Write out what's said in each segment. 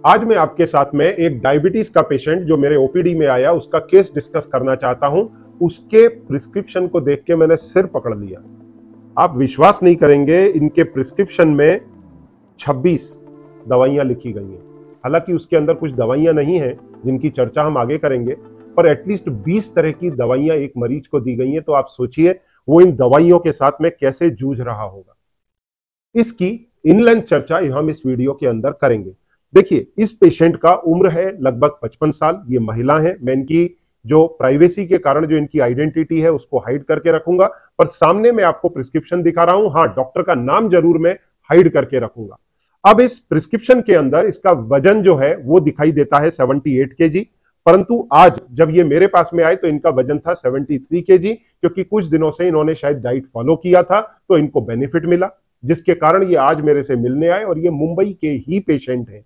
आज मैं आपके साथ में एक डायबिटीज का पेशेंट जो मेरे ओपीडी में आया उसका केस डिस्कस करना चाहता हूं। उसके प्रिस्क्रिप्शन को देख के मैंने सिर पकड़ लिया। आप विश्वास नहीं करेंगे, इनके प्रिस्क्रिप्शन में 26 दवाइयां लिखी गई हैं। हालांकि उसके अंदर कुछ दवाइयां नहीं हैं जिनकी चर्चा हम आगे करेंगे, पर एटलीस्ट 20 तरह की दवाइयां एक मरीज को दी गई हैं। तो आप सोचिए वो इन दवाइयों के साथ में कैसे जूझ रहा होगा। इसकी इनलेंथ चर्चा हम इस वीडियो के अंदर करेंगे। देखिए, इस पेशेंट का उम्र है लगभग 55 साल। ये महिला है। मैं इनकी जो प्राइवेसी के कारण जो इनकी आइडेंटिटी है उसको हाइड करके रखूंगा, पर सामने मैं आपको प्रिस्क्रिप्शन दिखा रहा हूं। हाँ, डॉक्टर का नाम जरूर मैं हाइड करके रखूंगा। अब इस प्रिस्क्रिप्शन के अंदर इसका वजन जो है वो दिखाई देता है 78 kg, परंतु आज जब ये मेरे पास में आए तो इनका वजन था 73 kg, क्योंकि कुछ दिनों से इन्होंने शायद डाइट फॉलो किया था तो इनको बेनिफिट मिला, जिसके कारण ये आज मेरे से मिलने आए। और ये मुंबई के ही पेशेंट है।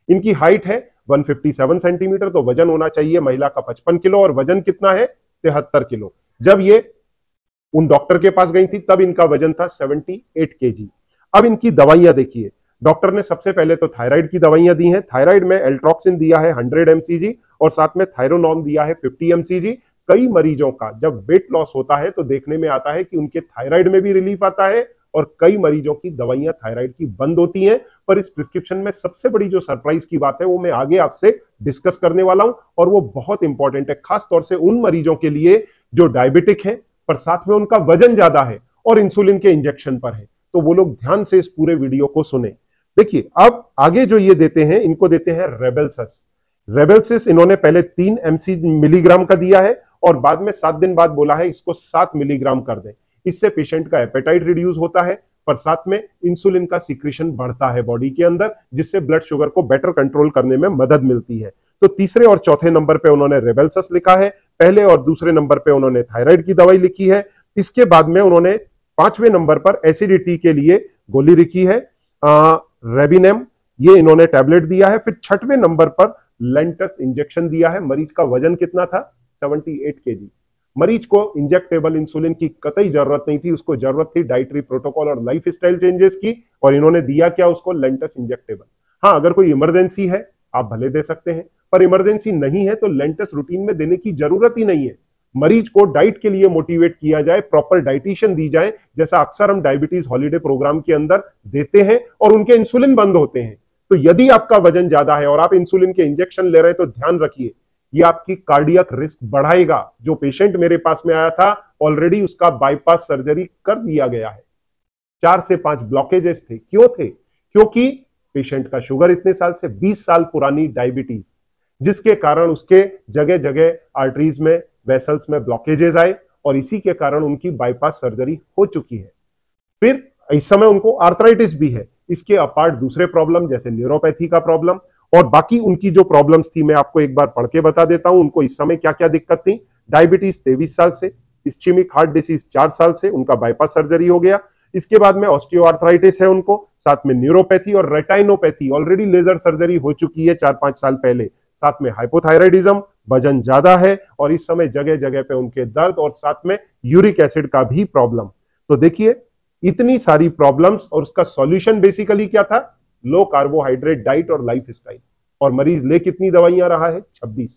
इनकी हाइट है 157 सेंटीमीटर, तो वजन होना चाहिए महिला का 55 किलो, और वजन कितना है 73 किलो। जब ये उन डॉक्टर के पास गई थी तब इनका वजन था 78 kg। अब इनकी दवाइयां देखिए। डॉक्टर ने सबसे पहले तो थायराइड की दवाइयां दी हैं। थायराइड में एल्ट्रॉक्सिन दिया है 100 mcg और साथ में थायरोनॉर्म दिया है 50 mcg। कई मरीजों का जब वेट लॉस होता है तो देखने में आता है कि उनके थायराइड में भी रिलीफ आता है, और कई मरीजों की दवाइयां थायराइड की बंद होती हैं। पर इस प्रिस्क्रिप्शन में सबसे बड़ी जो सरप्राइज की बात है वो मैं आगे आपसे डिस्कस करने वाला हूं, और वो बहुत इंपॉर्टेंट है, खास तौर से उन मरीजों के लिए जो डायबिटिक है पर साथ में उनका वजन ज्यादा है और इंसुलिन के इंजेक्शन पर है। तो वो लोग ध्यान से इस पूरे वीडियो को सुने। देखिए, अब आगे जो ये देते हैं, इनको देते हैं रेबेलसिस। रेबेलसिस इन्होंने पहले 3 मिलीग्राम का दिया है और बाद में 7 दिन बाद बोला है इसको 7 मिलीग्राम कर दें। इससे पेशेंट का एपेटाइट रिड्यूस होता है, पर साथ में इंसुलिन का सीक्रेशन बढ़ता है बॉडी के अंदर, जिससे ब्लड शुगर को बेटर कंट्रोल करने में मदद मिलती है। तो तीसरे और चौथे नंबर पे उन्होंने रेबेलसिस लिखा है। पहले और दूसरे नंबर पे उन्होंने थायराइड की दवाई लिखी है। इसके बाद में उन्होंने 5वें नंबर पर एसिडिटी के लिए गोली लिखी है रेबिनेम, ये इन्होंने टैबलेट दिया है। फिर 6वें नंबर पर लेंटस इंजेक्शन दिया है। मरीज का वजन कितना था 78 kg। मरीज को इंजेक्टेबल इंसुलिन की कतई जरूरत नहीं थी, उसको जरूरत थी डाइटरी प्रोटोकॉल और लाइफ स्टाइल चेंजेस की, और इन्होंने दिया क्या उसको, लेंटस इंजेक्टेबल। हाँ, अगर कोई इमरजेंसी है आप भले दे सकते हैं, पर इमरजेंसी नहीं है तो लेंटस रूटीन में देने की जरूरत ही नहीं है। मरीज को डाइट के लिए मोटिवेट किया जाए, प्रॉपर डाइटिशियन दी जाए, जैसा अक्सर हम डायबिटीज हॉलीडे प्रोग्राम के अंदर देते हैं, और उनके इंसुलिन बंद होते हैं। तो यदि आपका वजन ज्यादा है और आप इंसुलिन के इंजेक्शन ले रहे हैं तो ध्यान रखिए, ये आपकी कार्डियक रिस्क बढ़ाएगा। जो पेशेंट मेरे पास में आया था ऑलरेडी उसका बाईपास सर्जरी कर दिया गया है। 4 से 5 ब्लॉकेजेस थे। क्यों थे? क्योंकि पेशेंट का शुगर इतने साल से 20 साल पुरानी डायबिटीज, जिसके कारण उसके जगह जगह आर्टरीज में, वेसल्स में ब्लॉकेजेस आए, और इसी के कारण उनकी बाईपास सर्जरी हो चुकी है। फिर इस समय उनको आर्थराइटिस भी है। इसके अपार्ट दूसरे प्रॉब्लम जैसे न्यूरोपैथी का प्रॉब्लम और बाकी उनकी जो प्रॉब्लम्स थी मैं आपको एक बार पढ़ के बता देता हूं। उनको इस समय क्या क्या दिक्कत थी। डायबिटीज 23 साल से, इस्चेमिक हार्ट डिसीज 4 साल से, उनका बाईपास सर्जरी हो गया। इसके बाद में ऑस्टियोआर्थराइटिस है उनको, साथ में न्यूरोपैथी और रेटाइनोपैथी, ऑलरेडी लेजर सर्जरी हो चुकी है 4-5 साल पहले। साथ में हाइपोथायराइडिज्म, वजन ज्यादा है, और इस समय जगह जगह पे उनके दर्द, और साथ में यूरिक एसिड का भी प्रॉब्लम। तो देखिए, इतनी सारी प्रॉब्लम्स, और उसका सॉल्यूशन बेसिकली क्या था, लो कार्बोहाइड्रेट डाइट और लाइफ स्टाइल। और मरीज ले कितनी दवाइयां रहा है, 26,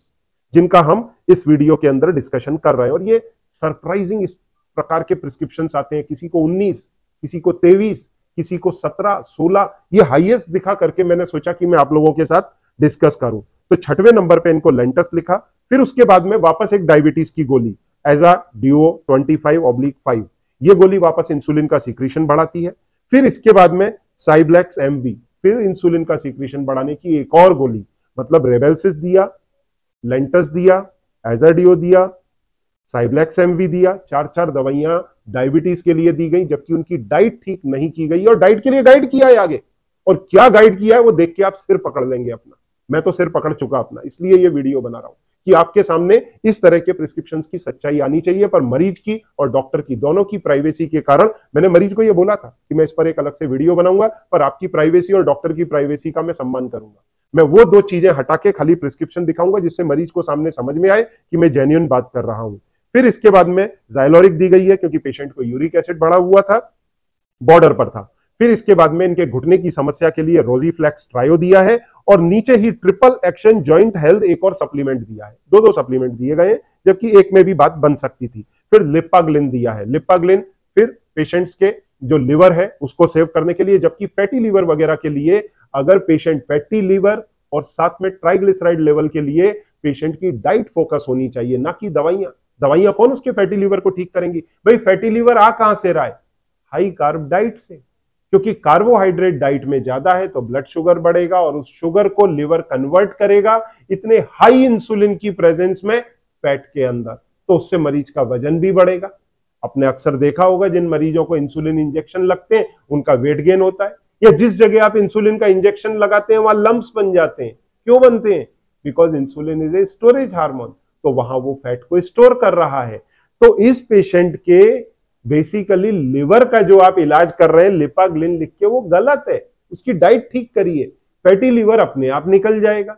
जिनका हम इस वीडियो के अंदर डिस्कशन कर रहे हैं। और ये सरप्राइजिंग इस प्रकार के प्रिस्क्रिप्शन आते हैं। किसी को 19, किसी को 23, किसी को 17, 16, ये हाईएस्ट दिखा करके मैंने सोचा कि मैं आप लोगों के साथ डिस्कस करूं। तो 6वें नंबर पे इनको लेंटस लिखा। फिर उसके बाद में वापस एक डायबिटीज की गोली एजा डिओ 25/5, ये गोली वापस इंसुलिन का सीक्रेशन बढ़ाती है। फिर इसके बाद में साइब्लेक्स एमवी, फिर इंसुलिन का सीक्रेशन बढ़ाने की एक और गोली, मतलब रेबेलसिस दिया, लेंटस दिया, एजाडियो दिया, साइब्लेक्स एमवी दिया। 4-4 दवाइयां डायबिटीज के लिए दी गई, जबकि उनकी डाइट ठीक नहीं की गई। और डाइट के लिए गाइड किया है आगे, और क्या गाइड किया है वो देख के आप सिर पकड़ लेंगे अपना। मैं तो सिर पकड़ चुका अपना, इसलिए ये वीडियो बना रहा हूं कि आपके सामने इस तरह के प्रिस्क्रिप्शंस की सच्चाई आनी चाहिए। पर मरीज की और डॉक्टर की दोनों की प्राइवेसी के कारण मैंने मरीज को यह बोला था कि मैं इस पर एक अलग से वीडियो बनाऊंगा, पर आपकी प्राइवेसी और डॉक्टर की प्राइवेसी का मैं सम्मान करूंगा। मैं वो 2 चीजें हटा के खाली प्रिस्क्रिप्शन दिखाऊंगा, जिससे मरीज को सामने समझ में आए कि मैं जेन्युइन बात कर रहा हूं। फिर इसके बाद में जाइलोरिक दी गई है, क्योंकि पेशेंट को यूरिक एसिड बढ़ा हुआ था, बॉर्डर पर था। फिर इसके बाद में इनके घुटने की समस्या के लिए रोजीफ्लेक्स ट्रायो दिया है, और नीचे ही ट्रिपल एक्शन जॉइंट हेल्थ एक और सप्लीमेंट दिया है, दो सप्लीमेंट दिए गए हैं, जबकि एक में भी बात बन सकती थी। फिर लिपाग्लिन दिया है, लिपाग्लिन फिर पेशेंट्स के जो लिवर है उसको सेव करने के लिए, जबकि फैटी लीवर वगैरह के लिए अगर पेशेंट फैटी लीवर और साथ में ट्राइग्लिसराइड लेवल के लिए पेशेंट की डाइट फोकस होनी चाहिए, ना कि दवाइयां। दवाइयां कौन उसके फैटी लीवर को ठीक करेंगी? भाई फैटी लीवर आ कहां से रहा है? हाई कार्ब डाइट से, क्योंकि कार्बोहाइड्रेट डाइट में ज्यादा है तो ब्लड शुगर बढ़ेगा और उस शुगर को लिवर कन्वर्ट करेगा इतने हाई इंसुलिन की प्रेजेंस में फैट के अंदर, तो उससे मरीज का वजन भी बढ़ेगा। आपने अक्सर देखा होगा जिन मरीजों को इंसुलिन इंजेक्शन लगते हैं उनका वेट गेन होता है, या जिस जगह आप इंसुलिन का इंजेक्शन लगाते हैं वहां लम्प्स बन जाते हैं। क्यों बनते हैं? Because insulin is a storage hormone, तो वहां वो फैट को स्टोर कर रहा है। तो इस पेशेंट के बेसिकली लिवर का जो आप इलाज कर रहे हैं लिपाग्लिन लिख के, वो गलत है। उसकी डाइट ठीक करिए, फैटी लिवर अपने आप निकल जाएगा।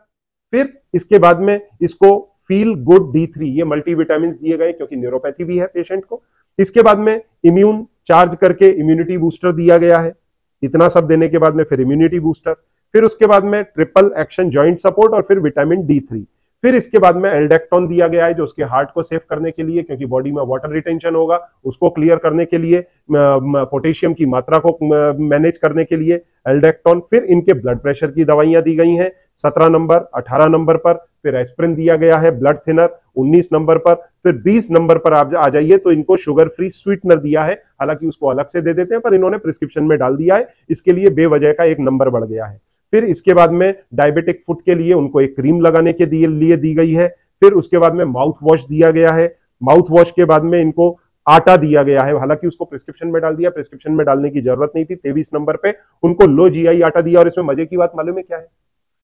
फिर इसके बाद में इसको फील गुड D3, ये मल्टीविटामिन दिए गए क्योंकि न्यूरोपैथी भी है पेशेंट को। इसके बाद में इम्यून चार्ज करके इम्यूनिटी बूस्टर दिया गया है। इतना सब देने के बाद में फिर इम्यूनिटी बूस्टर, फिर उसके बाद में ट्रिपल एक्शन जॉइंट सपोर्ट और फिर विटामिन D3। फिर इसके बाद में एल्डेक्टोन दिया गया है जो उसके हार्ट को सेव करने के लिए, क्योंकि बॉडी में वाटर रिटेंशन होगा उसको क्लियर करने के लिए, पोटेशियम की मात्रा को मैनेज करने के लिए एल्डेक्टोन। फिर इनके ब्लड प्रेशर की दवाइयां दी गई हैं 17 नंबर 18 नंबर पर। फिर एस्प्रिन दिया गया है ब्लड थिनर 19 नंबर पर। फिर 20 नंबर पर आप आ जाइए तो इनको शुगर फ्री स्वीटनर दिया है, हालांकि उसको अलग से दे देते हैं पर इन्होंने प्रिस्क्रिप्शन में डाल दिया है, इसके लिए बेवजह का एक नंबर बढ़ गया है। फिर इसके बाद में डायबिटिक फुट के लिए उनको एक क्रीम लगाने के लिए दी गई है। फिर उसके बाद में माउथ वॉश दिया गया है। माउथ वॉश के बाद में इनको आटा दिया गया है, हालांकि उसको प्रिस्क्रिप्शन में डाल दिया, प्रिस्क्रिप्शन में डालने की जरूरत नहीं थी। 23 नंबर पे उनको लो जीआई आटा दिया। और इसमें मजे की बात मालूम है क्या है?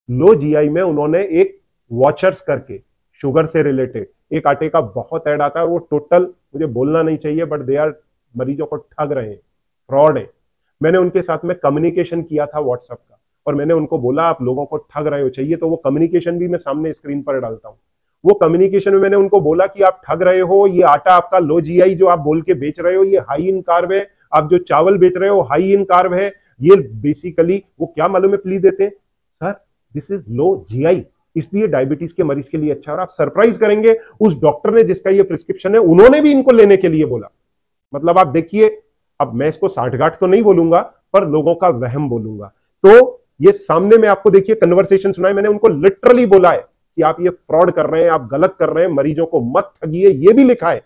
लो जीआई में उन्होंने एक वॉचर्स करके शुगर से रिलेटेड एक आटे का बहुत ऐड आता है, वो टोटल मुझे बोलना नहीं चाहिए बट दे आर मरीजों को ठग रहे हैं, फ्रॉड है। मैंने उनके साथ में कम्युनिकेशन किया था व्हाट्सएप का और मैंने उनको बोला आप लोगों को ठग रहे हो, चाहिए तो वो कम्युनिकेशन भी मैं सामने स्क्रीन पर डालता हूं। वो कम्युनिकेशन में मैंने उनको बोला कि आप ठग रहे हो, ये आटा आपका लो जीआई जो आप बोल के बेच रहे हो ये हाई इन कार्ब है, आप जो चावल बेच रहे हो हाई इन कार्ब है। ये बेसिकली वो क्या मालूम है प्ली देते हैं, sir this is low GI, इसलिए डायबिटीज के मरीज के लिए अच्छा। और आप सरप्राइज करेंगे उस डॉक्टर ने जिसका ये प्रिस्क्रिप्शन है उन्होंने भी इनको लेने के लिए बोला। मतलब आप देखिए, अब मैं इसको साठगांठ तो नहीं बोलूंगा पर लोगों का वहम बोलूंगा। तो ये सामने में आपको देखिए कन्वर्सेशन सुना है, मैंने उनको लिटरली बोला है कि आप ये फ्रॉड कर रहे हैं, आप गलत कर रहे हैं, मरीजों को मत ठगिए, ये भी लिखा है।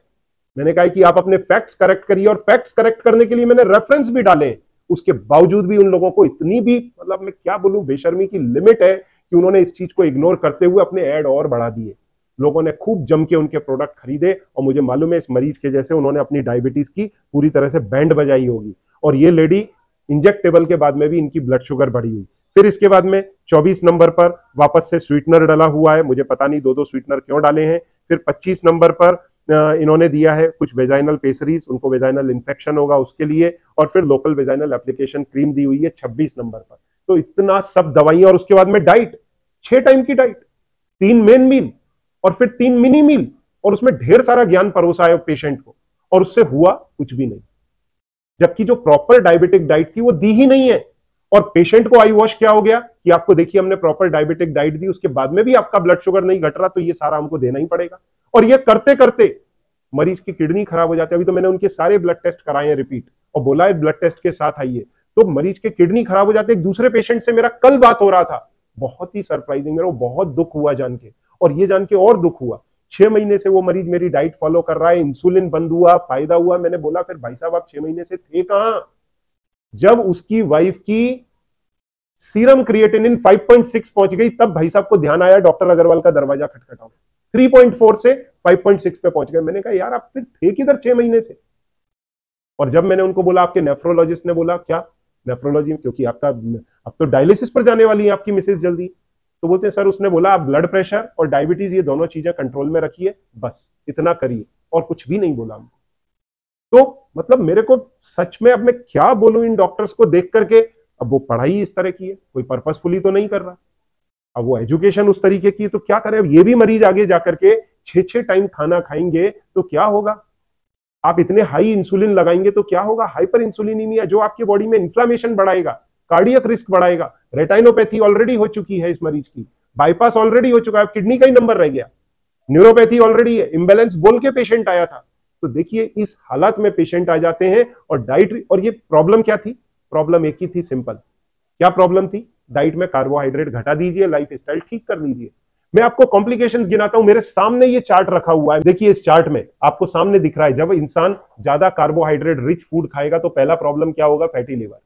मैंने कहा कि आप अपने फैक्ट्स करेक्ट करिए और फैक्ट्स करेक्ट करने के लिए मैंने रेफरेंस भी डाले। उसके बावजूद भी उन लोगों को इतनी भी मतलब मैं क्या बोलूं बेशर्मी की लिमिट है कि उन्होंने इस चीज को इग्नोर करते हुए अपने ऐड और बढ़ा दिए। लोगों ने खूब जम के उनके प्रोडक्ट खरीदे और मुझे मालूम है इस मरीज के जैसे उन्होंने अपनी डायबिटीज की पूरी तरह से बैंड बजाई होगी। और ये लेडी इंजेक्टेबल के बाद में भी इनकी ब्लड शुगर बढ़ी हुई। फिर इसके बाद में 24 नंबर पर वापस से स्वीटनर डाला हुआ है, मुझे पता नहीं दो स्वीटनर क्यों डाले हैं। फिर 25 नंबर पर इन्होंने दिया है कुछ वेजाइनल पेसरीज, उनको वेजाइनल इंफेक्शन होगा उसके लिए। और फिर लोकल वेजाइनल एप्लीकेशन क्रीम दी हुई है 26 नंबर पर। तो इतना सब दवाइयां और उसके बाद में डाइट 6 टाइम की डाइट, 3 मेन मील और फिर 3 मिनी मील, और उसमें ढेर सारा ज्ञान परोसा है पेशेंट को, और उससे हुआ कुछ भी नहीं। जबकि जो प्रॉपर डायबिटिक डाइट थी वो दी ही नहीं है। और पेशेंट को आई वॉश क्या हो गया कि आपको देखिए हमने प्रॉपर डायबिटिक डाइट दी, उसके बाद में भी आपका ब्लड शुगर नहीं घट रहा, तो ये सारा हमको देना ही पड़ेगा। और ये करते करते मरीज की किडनी खराब हो जाती है। अभी तो मैंने उनके सारे ब्लड टेस्ट कराए हैं रिपीट, और बोला है ब्लड टेस्ट के साथ आइए, तो मरीज के किडनी खराब हो जाते। एक दूसरे पेशेंट से मेरा कल बात हो रहा था, बहुत ही सरप्राइजिंग, मेरे को बहुत दुख हुआ जान के, और ये जान के और दुख हुआ 6 महीने से वो मरीज मेरी डाइट फॉलो कर रहा है, इंसुलिन बंद हुआ, फायदा हुआ। मैंने बोला फिर भाई साहब आप 6 महीने से थे कहां? जब उसकी वाइफ की सीरम क्रिएटिनिन 5.6 पहुंच गई तब भाई साहब को ध्यान आया डॉक्टर अग्रवाल का दरवाजा खटखटाओ। 3.4 से 5.6 पे पहुंच गए। मैंने कहा यार आप फिर थे किधर 6 महीने से? और जब मैंने उनको बोला आपके नेफ्रोलॉजिस्ट ने बोला क्या नेफ्रोलॉजी, क्योंकि आपका अब तो डायलिसिस पर जाने वाली है आपकी मिसेज जल्दी, तो बोलते हैं सर उसने बोला आप ब्लड प्रेशर और डायबिटीज ये दोनों चीजें कंट्रोल में रखिए, बस इतना करिए, और कुछ भी नहीं बोला हमको। तो मतलब मेरे को सच में अब मैं क्या बोलूं इन डॉक्टर्स को देख करके। अब वो पढ़ाई इस तरह की है, कोई पर्पसफुली तो नहीं कर रहा, अब वो एजुकेशन उस तरीके की, तो क्या करें। अब ये भी मरीज आगे जाकर के 6 टाइम खाना खाएंगे तो क्या होगा? आप इतने हाई इंसुलिन लगाएंगे तो क्या होगा? हाइपर इंसुलिनीमिया, जो आपकी बॉडी में इंफ्लेमेशन बढ़ाएगा। कार्डियक रिस्क बढ़ाएगा। रेटाइनोपैथी ऑलरेडी हो चुकी है इस मरीज की, बाईपास ऑलरेडी हो चुका है, किडनी का ही नंबर रह गया, न्यूरोपैथी ऑलरेडी है, इम्बैलेंस बोल के पेशेंट आया था। तो देखिए इस हालत में पेशेंट आ जाते हैं और डाइट, और ये प्रॉब्लम क्या थी? प्रॉब्लम एक ही थी, सिंपल। क्या प्रॉब्लम थी? डाइट में कार्बोहाइड्रेट घटा दीजिए, लाइफ स्टाइल ठीक कर लीजिए। मैं आपको कॉम्प्लिकेशंस गिनाता हूं, मेरे सामने ये चार्ट रखा हुआ है, देखिए इस चार्ट में आपको सामने दिख रहा है, जब इंसान ज्यादा कार्बोहाइड्रेट रिच फूड खाएगा तो पहला प्रॉब्लम क्या होगा? Fatty liver.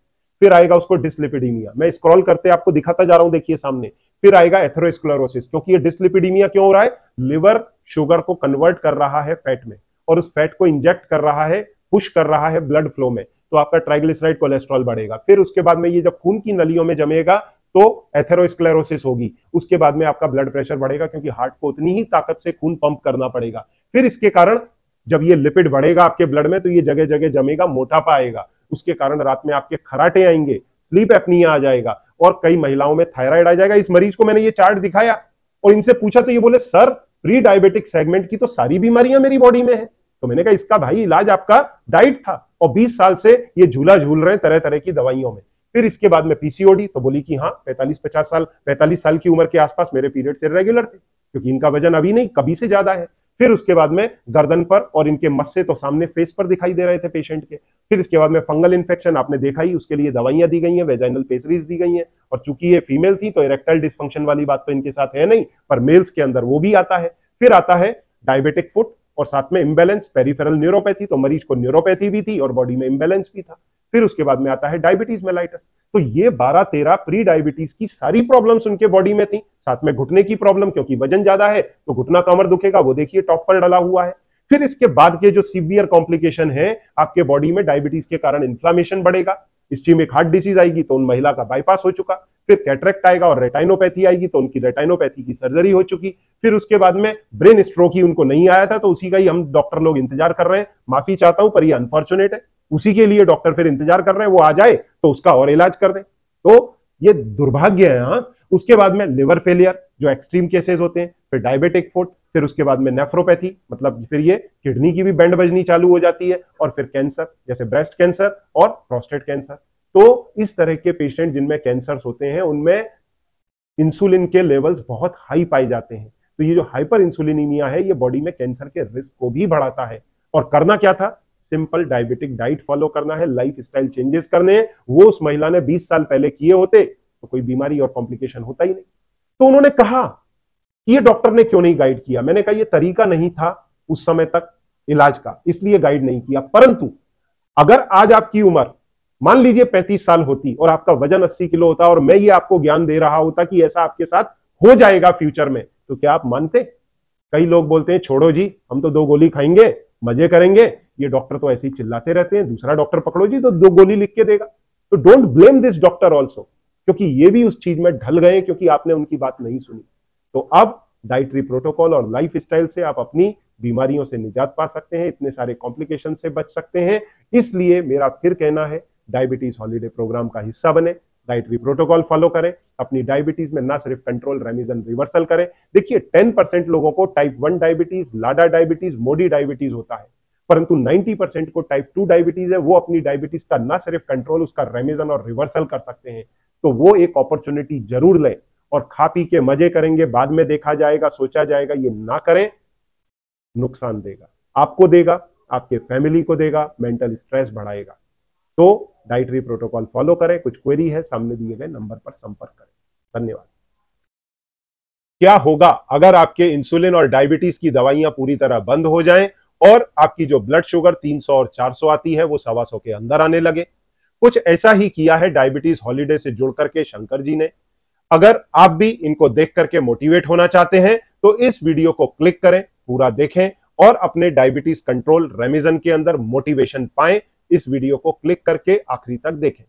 फिर आएगा उसको डिसलिपिडीमिया, मैं स्क्रॉल करते आपको दिखाता जा रहा हूं, देखिए सामने। फिर आएगा एथेरोस्क्लेरोसिस, क्योंकि ये डिसलिपिडीमिया क्यों हो रहा है? लिवर शुगर को कन्वर्ट कर रहा है फैट में, और उस फैट को इंजेक्ट कर रहा है, पुश कर रहा है ब्लड फ्लो में, तो आपका ट्राइग्लिसराइड कोलेस्ट्रॉल बढ़ेगा। फिर उसके बाद में ये जब खून की नलियों में जमेगा तो एथेरोस्क्लेरोसिस होगी। उसके बाद में आपका ब्लड प्रेशर बढ़ेगा, क्योंकि हार्ट को उतनी ही ताकत से खून पंप करना पड़ेगा। फिर इसके कारण जब ये लिपिड बढ़ेगा आपके ब्लड में तो ये जगह जगह जमेगा, मोटापा आएगा, उसके कारण रात में आपके खराटे आएंगे, स्लीप एपनिया आ जाएगा, और कई महिलाओं में थायराइड आ जाएगा। इस मरीज को मैंने ये चार्ट दिखाया और इनसे पूछा तो ये बोले सर प्री डायबिटिक सेगमेंट की तो सारी बीमारियां मेरी बॉडी में है। तो मैंने कहा इसका भाई इलाज आपका डाइट था, और 20 साल से ये झूला झूल रहे हैं तरह तरह की दवाइयों में। फिर इसके बाद में पीसीओडी, तो बोली कि हाँ 45 साल की उम्र के आसपास मेरे पीरियड्स इरेगुलर थे, क्योंकि इनका वजन अभी नहीं कभी से ज्यादा है। फिर उसके बाद में गर्दन पर और इनके मस्से तो सामने फेस पर दिखाई दे रहे थे पेशेंट के। फिर इसके बाद में फंगल इन्फेक्शन आपने देखा ही, उसके लिए दवाइयां दी गई हैं, वेजाइनल पेसरीज दी गई हैं, और चूंकि ये फीमेल थी तो इरेक्टाइल डिसफंक्शन वाली बात तो इनके साथ है नहीं, पर मेल्स के अंदर वो भी आता है। फिर आता है डायबिटिक फुट, और साथ में इम्बैलेंस पेरिफेरल न्यूरोपैथी, तो मरीज को न्यूरोपैथी भी थी और बॉडी में इम्बैलेंस भी था। फिर उसके बाद में आता है डायबिटीज मेलाइटस। तो ये 12-13 प्री डायबिटीज की सारी प्रॉब्लम्स उनके बॉडी में थी। साथ में घुटने की प्रॉब्लम, क्योंकि वजन ज्यादा है तो घुटना कमर दुखेगा, वो देखिए टॉप पर डला हुआ है। फिर इसके बाद के जो सीवियर कॉम्प्लिकेशन है आपके बॉडी में, डायबिटीज के कारण इन्फ्लामेशन बढ़ेगा, इस्चेमिक हार्ट डिसीज आएगी तो उन महिला का बाईपास हो चुका। फिर कैटरेक्ट आएगा और रेटाइनोपैथी आएगी तो उनकी रेटाइनोपैथी की सर्जरी हो चुकी। फिर उसके बाद में ब्रेन स्ट्रोक ही उनको नहीं आया था, तो उसी का ही हम डॉक्टर लोग इंतजार कर रहे हैं। माफी चाहता हूं पर ये अनफॉर्चुनेट है, उसी के लिए डॉक्टर फिर इंतजार कर रहे हैं, वो आ जाए तो उसका और इलाज कर दे। तो ये दुर्भाग्य है। हाँ, उसके बाद में लिवर फेलियर जो एक्सट्रीम केसेस होते हैं, फिर डायबिटिक फुट, फिर उसके बाद में नेफ्रोपैथी, मतलब फिर ये किडनी की भी बैंड बजनी चालू हो जाती है, और फिर कैंसर जैसे ब्रेस्ट कैंसर और प्रोस्टेट कैंसर। तो इस तरह के पेशेंट जिनमें कैंसर्स होते हैं उनमें इंसुलिन के लेवल्स बहुत हाई पाए जाते हैं। तो ये जो हाइपर इंसुलिनीमिया है ये बॉडी में कैंसर के रिस्क को भी बढ़ाता है। और करना क्या था? सिंपल डायबिटिक डाइट फॉलो करना है, लाइफ स्टाइल चेंजेस करने हैं। वो उस महिला ने 20 साल पहले किए होते तो कोई बीमारी और कॉम्प्लिकेशन होता ही नहीं। तो उन्होंने कहा कि ये डॉक्टर ने क्यों नहीं गाइड किया? मैंने कहा ये तरीका नहीं था उस समय तक इलाज का, इसलिए गाइड नहीं किया। परंतु अगर आज आपकी उम्र मान लीजिए 35 साल होती और आपका वजन 80 किलो होता और मैं ये आपको ज्ञान दे रहा होता कि ऐसा आपके साथ हो जाएगा फ्यूचर में, तो क्या आप मानते? कई लोग बोलते हैं छोड़ो जी, हम तो 2 गोली खाएंगे, मजे करेंगे, ये डॉक्टर तो ऐसे ही चिल्लाते रहते हैं, दूसरा डॉक्टर पकड़ो जी तो 2 गोली लिख के देगा। तो don't blame this doctor also, क्योंकि ये भी उस चीज में ढल गए क्योंकि आपने उनकी बात नहीं सुनी। तो अब डाइटरी प्रोटोकॉल और लाइफ स्टाइल से आप अपनी बीमारियों से निजात पा सकते हैं, इतने सारे कॉम्प्लिकेशन से बच सकते हैं। इसलिए मेरा फिर कहना है डायबिटीज हॉलीडे प्रोग्राम का हिस्सा बने, डाइटरी प्रोटोकॉल फॉलो करें, अपनी डायबिटीज में ना सिर्फ कंट्रोल, रेमिजन, रिवर्सल करें। देखिए 10% लोगों को टाइप 1 डायबिटीज, लाडा डायबिटीज, मोडी डायबिटीज होता है, परंतु 90% को टाइप 2 डायबिटीज है। वो अपनी डायबिटीज का ना सिर्फ कंट्रोल, उसका रेमिजन और रिवर्सल कर सकते हैं। तो वो एक अपॉर्चुनिटी जरूर लें, और खा पी के मजे करेंगे, बाद में देखा जाएगा, सोचा जाएगा, ये ना करें, नुकसान देगा, आपको देगा, आपके फैमिली को देगा, मेंटल स्ट्रेस बढ़ाएगा। तो डाइटरी प्रोटोकॉल फॉलो करें। कुछ क्वेरी है सामने दिए गए नंबर पर संपर्क करें। धन्यवाद। क्या होगा अगर आपके इंसुलिन और डायबिटीज की दवाइयां पूरी तरह बंद हो जाएं और आपकी जो ब्लड शुगर 300 और 400 आती है वो 125 के अंदर आने लगे? कुछ ऐसा ही किया है डायबिटीज हॉलीडे से जुड़ करके शंकर जी ने। अगर आप भी इनको देख करके मोटिवेट होना चाहते हैं तो इस वीडियो को क्लिक करें, पूरा देखें और अपने डायबिटीज कंट्रोल रेमिजन के अंदर मोटिवेशन पाएं। इस वीडियो को क्लिक करके आखिरी तक देखें।